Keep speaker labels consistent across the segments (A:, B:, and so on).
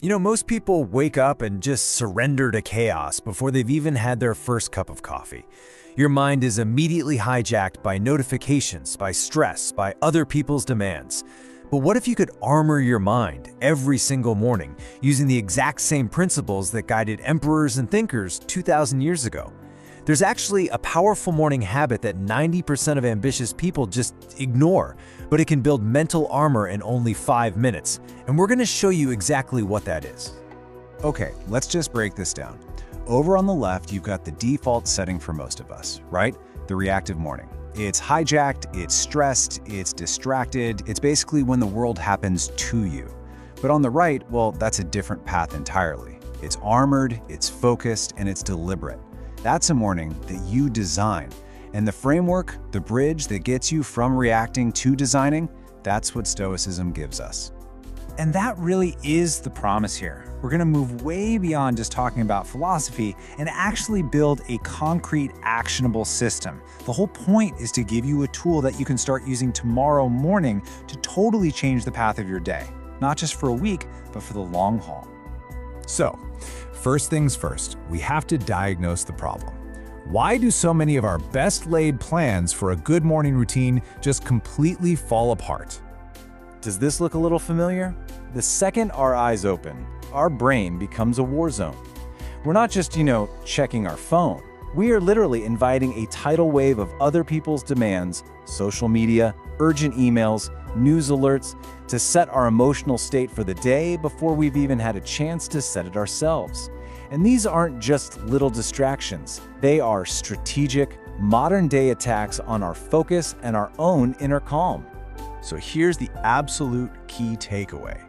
A: Most people wake up and just surrender to chaos before they've even had their first cup of coffee. Your mind is immediately hijacked by notifications, by stress, by other people's demands. But what if you could armor your mind every single morning using the exact same principles that guided emperors and thinkers 2,000 years ago? There's actually a powerful morning habit that 90% of ambitious people just ignore, but it can build mental armor in only 5 minutes. And we're going to show you exactly what that is.
B: Okay, let's just break this down. Over on the left, you've got the default setting for most of us, right? The reactive morning. It's hijacked, it's stressed, it's distracted. It's basically when the world happens to you. But on the right, well, that's a different path entirely. It's armored, it's focused, and it's deliberate. That's a morning that you design. And the framework, the bridge that gets you from reacting to designing, that's what Stoicism gives us.
C: And that really is the promise here. We're going to move way beyond just talking about philosophy and actually build a concrete, actionable system. The whole point is to give you a tool that you can start using tomorrow morning to totally change the path of your day. Not just for a week, but for the long haul.
D: So, first things first, we have to diagnose the problem. Why do so many of our best laid plans for a good morning routine just completely fall apart?
A: Does this look a little familiar? The second our eyes open, our brain becomes a war zone. We're not just, checking our phone. We are literally inviting a tidal wave of other people's demands, social media, urgent emails, news alerts, to set our emotional state for the day before we've even had a chance to set it ourselves. And these aren't just little distractions. They are strategic, modern-day attacks on our focus and our own inner calm.
B: So here's the absolute key takeaway.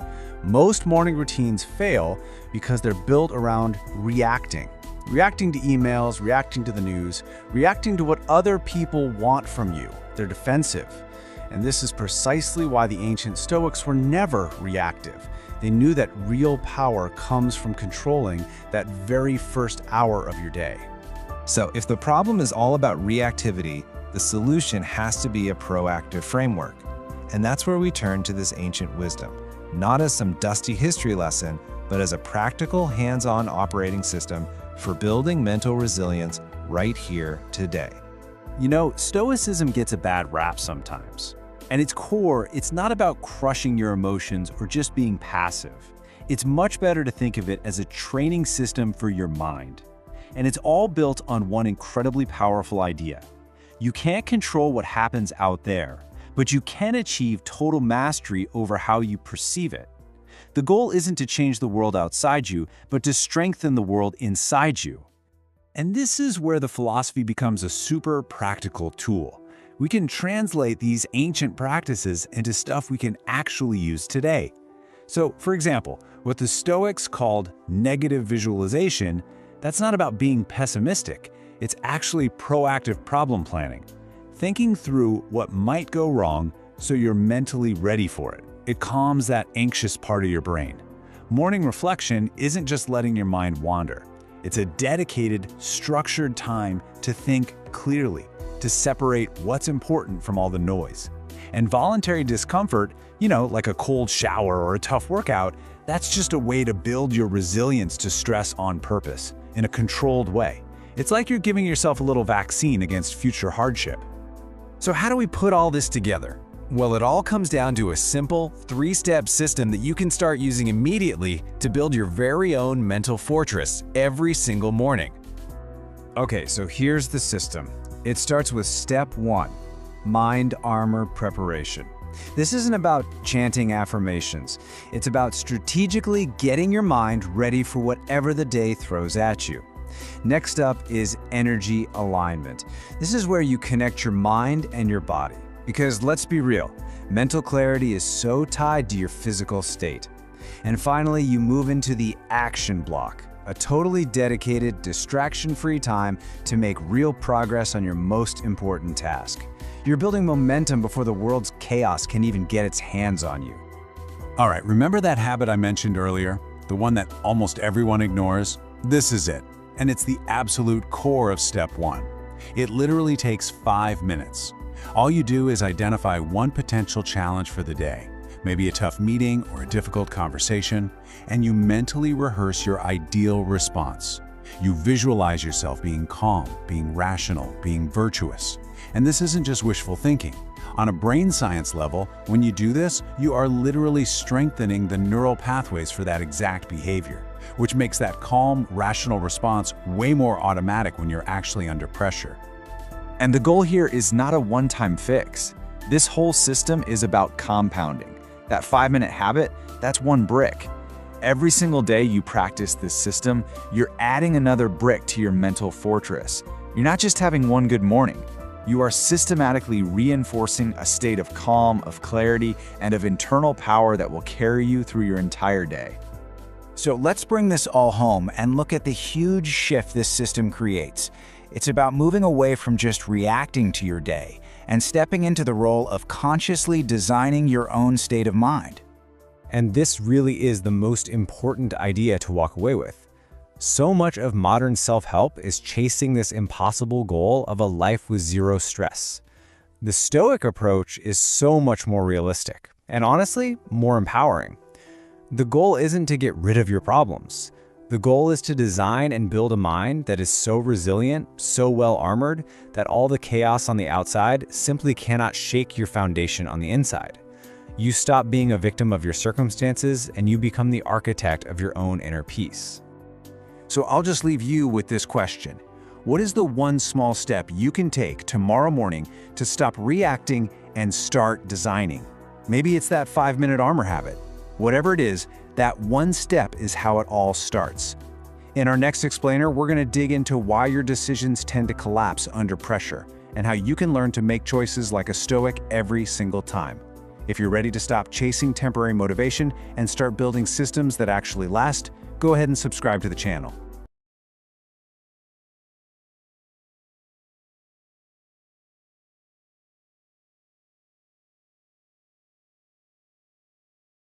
B: Most morning routines fail because they're built around reacting. Reacting to emails, reacting to the news, reacting to what other people want from you. They're defensive. And this is precisely why the ancient Stoics were never reactive. They knew that real power comes from controlling that very first hour of your day. So if the problem is all about reactivity, the solution has to be a proactive framework. And that's where we turn to this ancient wisdom, not as some dusty history lesson, but as a practical, hands-on operating system for building mental resilience right here today.
A: Stoicism gets a bad rap sometimes. At its core, it's not about crushing your emotions or just being passive. It's much better to think of it as a training system for your mind. And it's all built on one incredibly powerful idea. You can't control what happens out there, but you can achieve total mastery over how you perceive it. The goal isn't to change the world outside you, but to strengthen the world inside you.
D: And this is where the philosophy becomes a super practical tool. We can translate these ancient practices into stuff we can actually use today. So, for example, what the Stoics called negative visualization, that's not about being pessimistic. It's actually proactive problem planning. Thinking through what might go wrong so you're mentally ready for it. It calms that anxious part of your brain. Morning reflection isn't just letting your mind wander. It's a dedicated, structured time to think clearly, to separate what's important from all the noise. And voluntary discomfort, like a cold shower or a tough workout, that's just a way to build your resilience to stress on purpose, in a controlled way. It's like you're giving yourself a little vaccine against future hardship.
A: So how do we put all this together? Well, it all comes down to a simple, 3-step system that you can start using immediately to build your very own mental fortress every single morning.
B: Okay, so here's the system. It starts with step 1, mind armor preparation. This isn't about chanting affirmations. It's about strategically getting your mind ready for whatever the day throws at you. Next up is energy alignment. This is where you connect your mind and your body. Because let's be real, mental clarity is so tied to your physical state. And finally, you move into the action block, a totally dedicated, distraction-free time to make real progress on your most important task. You're building momentum before the world's chaos can even get its hands on you.
D: All right, remember that habit I mentioned earlier? The one that almost everyone ignores? This is it. And it's the absolute core of step 1. It literally takes 5 minutes. All you do is identify one potential challenge for the day. maybe a tough meeting or a difficult conversation, and you mentally rehearse your ideal response. You visualize yourself being calm, being rational, being virtuous. And this isn't just wishful thinking. On a brain science level, when you do this, you are literally strengthening the neural pathways for that exact behavior, which makes that calm, rational response way more automatic when you're actually under pressure.
E: And the goal here is not a one-time fix. This whole system is about compounding. That 5-minute habit, that's one brick. Every single day you practice this system, you're adding another brick to your mental fortress. You're not just having one good morning. You are systematically reinforcing a state of calm, of clarity, and of internal power that will carry you through your entire day.
C: So let's bring this all home and look at the huge shift this system creates. It's about moving away from just reacting to your day and stepping into the role of consciously designing your own state of mind.
A: And this really is the most important idea to walk away with. So much of modern self-help is chasing this impossible goal of a life with zero stress. The Stoic approach is so much more realistic, and honestly, more empowering. The goal isn't to get rid of your problems. The goal is to design and build a mind that is so resilient, so well-armored, that all the chaos on the outside simply cannot shake your foundation on the inside. You stop being a victim of your circumstances and you become the architect of your own inner peace.
D: So I'll just leave you with this question. What is the one small step you can take tomorrow morning to stop reacting and start designing? Maybe it's that 5-minute armor habit. Whatever it is, that one step is how it all starts. In our next explainer, we're going to dig into why your decisions tend to collapse under pressure and how you can learn to make choices like a Stoic every single time. If you're ready to stop chasing temporary motivation and start building systems that actually last, go ahead and subscribe to the channel.